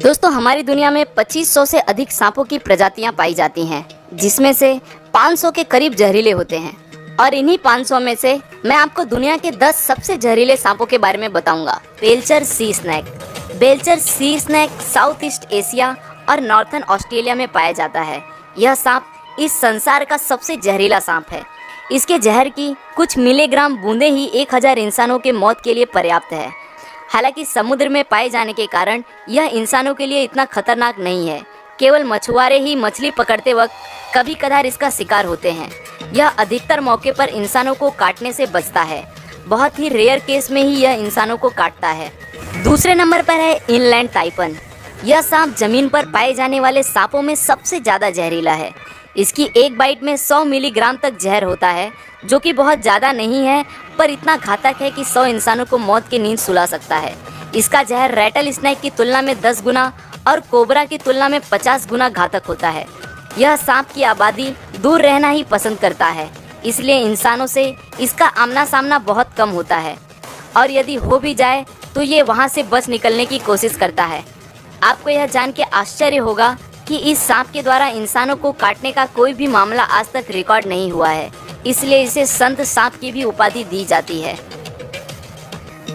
दोस्तों, हमारी दुनिया में 2500 से अधिक सांपों की प्रजातियां पाई जाती हैं, जिसमें से 500 के करीब जहरीले होते हैं। और इन्हीं 500 में से मैं आपको दुनिया के 10 सबसे जहरीले सांपों के बारे में बताऊंगा। Belcher sea snake. Belcher sea snake south east Asia और नॉर्थन ऑस्ट्रेलिया में पाया जाता है। यह सांप इस संसार का सबसे जहरीला सांप है। इसके जहर की कुछ मिलीग्राम बूंदें ही 1000 इंसानों के मौत के लिए पर्याप्त है। हालांकि समुद्र में पाए जाने के कारण यह इंसानों के लिए इतना खतरनाक नहीं है। केवल मछुआरे ही मछली पकड़ते वक्त कभी कभार इसका शिकार होते हैं। यह अधिकतर मौके पर इंसानों को काटने से बचता है। बहुत ही रेयर केस में ही यह इंसानों को काटता है। दूसरे नंबर पर है इनलैंड ताइपन। यह सांप जमीन पर पाए जाने वाले सांपों में सबसे ज़्यादा जहरीला है। इसकी एक बाइट में 100 मिलीग्राम तक जहर होता है, जो कि बहुत ज़्यादा नहीं है, पर इतना घातक है कि 100 इंसानों को मौत की नींद सुला सकता है। इसका जहर रैटल स्नेक की तुलना में 10 गुना और कोबरा की तुलना में 50 गुना घातक होता है। यह सांप की आबादी दूर रहना ही पसंद करता है, इसलिए इंसानों से इसका आमना सामना बहुत कम होता है, और यदि हो भी जाए तो ये वहाँ से बच निकलने की कोशिश करता है। आपको यह जान के आश्चर्य होगा कि इस सांप के द्वारा इंसानों को काटने का कोई भी मामला आज तक रिकॉर्ड नहीं हुआ है, इसलिए इसे संत सांप की भी उपाधि दी जाती है।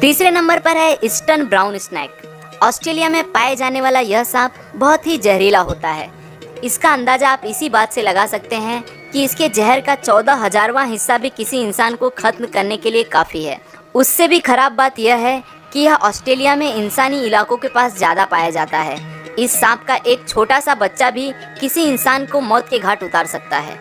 तीसरे नंबर पर है ईस्टर्न ब्राउन स्नेक। ऑस्ट्रेलिया में पाए जाने वाला यह सांप बहुत ही जहरीला होता है। इसका अंदाजा आप इसी बात से लगा सकते हैं कि इसके जहर का 14,000वां हिस्सा भी किसी इंसान को खत्म करने के लिए काफ़ी है। उससे भी खराब बात यह है कि यह ऑस्ट्रेलिया में इंसानी इलाकों के पास ज़्यादा पाया जाता है। इस सांप का एक छोटा सा बच्चा भी किसी इंसान को मौत के घाट उतार सकता है।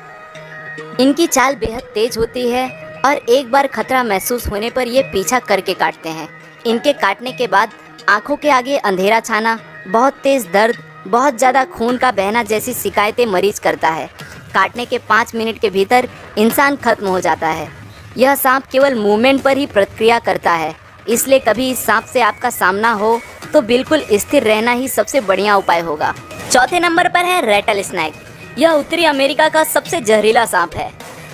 इनकी चाल बेहद तेज होती है और एक बार खतरा महसूस होने पर ये पीछा करके काटते हैं। इनके काटने के बाद आंखों के आगे अंधेरा छाना, बहुत तेज दर्द, बहुत ज़्यादा खून का बहना जैसी शिकायतें मरीज करता है। काटने के 5 मिनट के भीतर इंसान खत्म हो जाता है। यह सांप केवल मूवमेंट पर ही प्रतिक्रिया करता है, इसलिए कभी इस सांप से आपका सामना हो तो बिल्कुल स्थिर रहना ही सबसे बढ़िया उपाय होगा। चौथे नंबर पर है रैटल स्नेक। यह उत्तरी अमेरिका का सबसे जहरीला सांप है।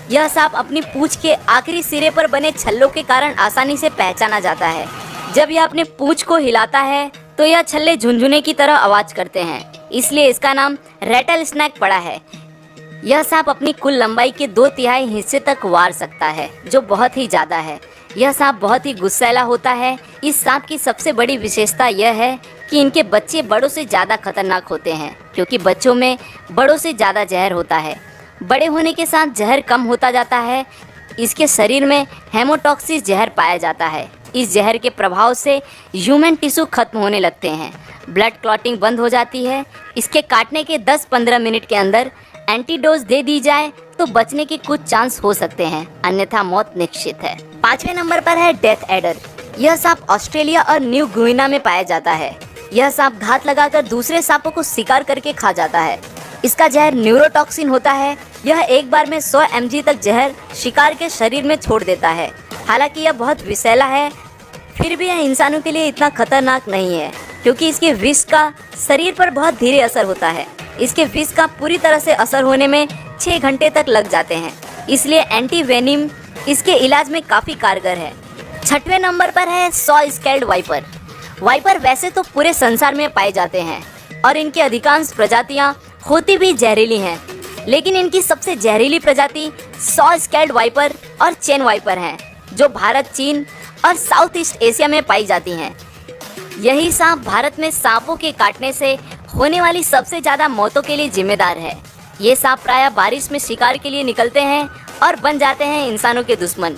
यह सांप अपनी पूंछ के आखिरी सिरे पर बने छल्लों के कारण आसानी से पहचाना जाता है। जब यह अपने पूंछ को हिलाता है तो यह छल्ले झुनझुने की तरह आवाज करते हैं, इसलिए इसका नाम रैटल स्नेक पड़ा है। यह सांप अपनी कुल लंबाई के 2/3 हिस्से तक वार सकता है, जो बहुत ही ज़्यादा है। यह सांप बहुत ही गुस्सैला होता है। इस सांप की सबसे बड़ी विशेषता यह है कि इनके बच्चे बड़ों से ज़्यादा खतरनाक होते हैं, क्योंकि बच्चों में बड़ों से ज़्यादा जहर होता है। बड़े होने के साथ जहर कम होता जाता है। इसके शरीर में हेमोटॉक्सिस जहर पाया जाता है। इस जहर के प्रभाव से ह्यूमन टिश्यू खत्म होने लगते हैं, ब्लड क्लॉटिंग बंद हो जाती है। इसके काटने के 10-15 मिनट के अंदर एंटीडोज दे दी जाए तो बचने के कुछ चांस हो सकते हैं, अन्यथा मौत निश्चित है। 5वें नंबर पर है डेथ एडर। यह सांप ऑस्ट्रेलिया और न्यू गिनीना में पाया जाता है। यह सांप घात लगाकर दूसरे सांपों को शिकार करके खा जाता है। इसका जहर न्यूरोटॉक्सिन होता है। यह एक बार में 100 mg तक जहर शिकार के शरीर में छोड़ देता है। हालांकि यह बहुत विषैला है, फिर भी यह इंसानों के लिए इतना खतरनाक नहीं है, क्योंकि इसके विष का शरीर पर बहुत धीरे असर होता है। इसके विष का पूरी तरह से असर होने में 6 घंटे तक लग जाते हैं, इसलिए एंटीवेनिम इसके इलाज में काफ़ी कारगर है। 6वें नंबर पर है सॉ स्केल्ड वाइपर। वाइपर वैसे तो पूरे संसार में पाए जाते हैं और इनकी अधिकांश प्रजातियां होती भी जहरीली हैं, लेकिन इनकी सबसे जहरीली प्रजाति सॉ स्केल्ड वाइपर और चेन वाइपर हैं, जो भारत, चीन और साउथ ईस्ट एशिया में पाई जाती हैं। यही सांप भारत में सांपों के काटने से होने वाली सबसे ज़्यादा मौतों के लिए जिम्मेदार है। ये सांप प्रायः बारिश में शिकार के लिए निकलते हैं और बन जाते हैं इंसानों के दुश्मन।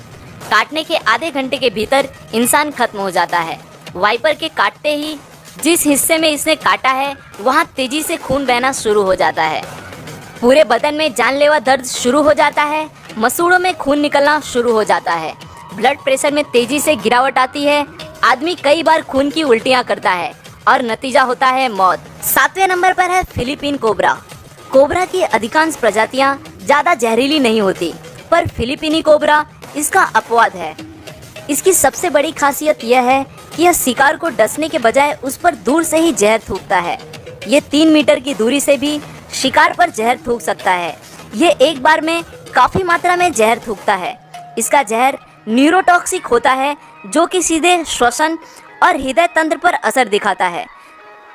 काटने के आधे घंटे के भीतर इंसान खत्म हो जाता है। वाइपर के काटते ही जिस हिस्से में इसने काटा है वहाँ तेजी से खून बहना शुरू हो जाता है। पूरे बदन में जानलेवा दर्द शुरू हो जाता है। मसूड़ों में खून निकलना शुरू हो जाता है। ब्लड प्रेशर में तेजी से गिरावट आती है। आदमी कई बार खून की उल्टियाँ करता है और नतीजा होता है मौत। 7वें नंबर पर है फिलीपीन कोबरा। कोबरा की अधिकांश प्रजातियां ज़्यादा जहरीली नहीं होती, पर फिलीपीनी कोबरा इसका अपवाद है। इसकी सबसे बड़ी खासियत यह है कि यह शिकार को डसने के बजाय उस पर दूर से ही जहर थूकता है। ये 3 मीटर की दूरी से भी शिकार पर जहर थूक सकता है। ये एक बार में काफ़ी मात्रा में जहर थूकता है। इसका जहर न्यूरोटॉक्सिक होता है, जो कि सीधे श्वसन और हृदय तंत्र पर असर दिखाता है।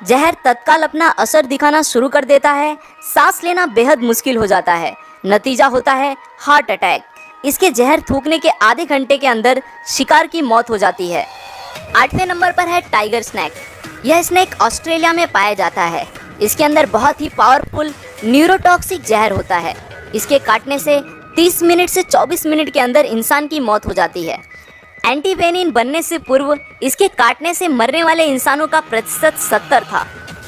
जहर तत्काल अपना असर दिखाना शुरू कर देता है, सांस लेना बेहद मुश्किल हो जाता है। नतीजा होता है हार्ट अटैक। इसके जहर थूकने के आधे घंटे के अंदर शिकार की मौत हो जाती है। 8वें नंबर पर है टाइगर स्नेक। यह स्नेक ऑस्ट्रेलिया में पाया जाता है। इसके अंदर बहुत ही पावरफुल न्यूरोटॉक्सिक जहर होता है। इसके काटने से 30 मिनट से 24 मिनट के अंदर इंसान की मौत हो जाती है। एंटीवेनिन बनने से पूर्व इसके काटने से मरने वाले इंसानों का प्रतिशत 70 था।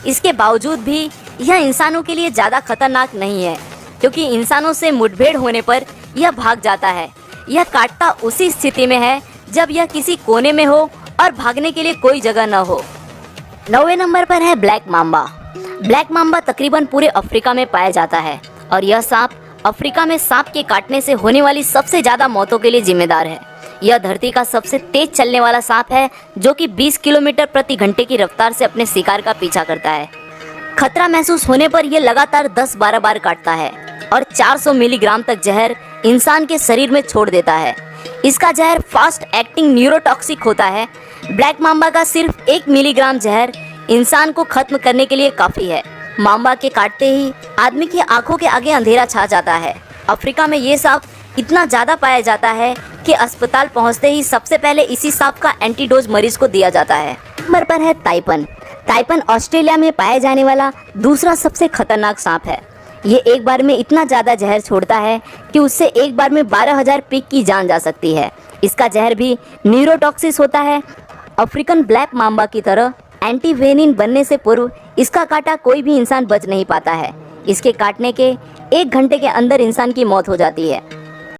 इसके बावजूद भी यह इंसानों के लिए ज़्यादा खतरनाक नहीं है, क्योंकि इंसानों से मुठभेड़ होने पर यह भाग जाता है। यह काटता उसी स्थिति में है जब यह किसी कोने में हो और भागने के लिए कोई जगह न हो। 9वें नंबर पर है ब्लैक मांबा। ब्लैक मांबा तकरीबन पूरे अफ्रीका में पाया जाता है और यह सांप अफ्रीका में सांप के काटने से होने वाली सबसे ज़्यादा मौतों के लिए जिम्मेदार है। यह धरती का सबसे तेज चलने वाला सांप है, जो कि 20 किलोमीटर प्रति घंटे की रफ्तार से अपने शिकार का पीछा करता है। खतरा महसूस होने पर यह लगातार 10-12 बार काटता है और 400 मिलीग्राम तक जहर इंसान के शरीर में छोड़ देता है। इसका जहर फास्ट एक्टिंग न्यूरोटॉक्सिक होता है। ब्लैक मांबा का सिर्फ 1 मिलीग्राम जहर इंसान को खत्म करने के लिए काफ़ी है। मांबा के काटते ही आदमी की आंखों के आगे अंधेरा छा जाता है। अफ्रीका में ये सांप इतना ज़्यादा पाया जाता है कि अस्पताल पहुंचते ही सबसे पहले इसी सांप का एंटीडोज मरीज को दिया जाता है। नंबर पर है ताइपन। ताइपन ऑस्ट्रेलिया में पाया जाने वाला दूसरा सबसे खतरनाक सांप है। ये एक बार में इतना ज़्यादा जहर छोड़ता है कि उससे एक बार में 12,000 पिग की जान जा सकती है। इसका जहर भी न्यूरोटॉक्सिस होता है। अफ्रीकन ब्लैक मांबा की तरह एंटीवेनिन बनने से पूर्व इसका काटा कोई भी इंसान बच नहीं पाता है। इसके काटने के 1 घंटे के अंदर इंसान की मौत हो जाती है।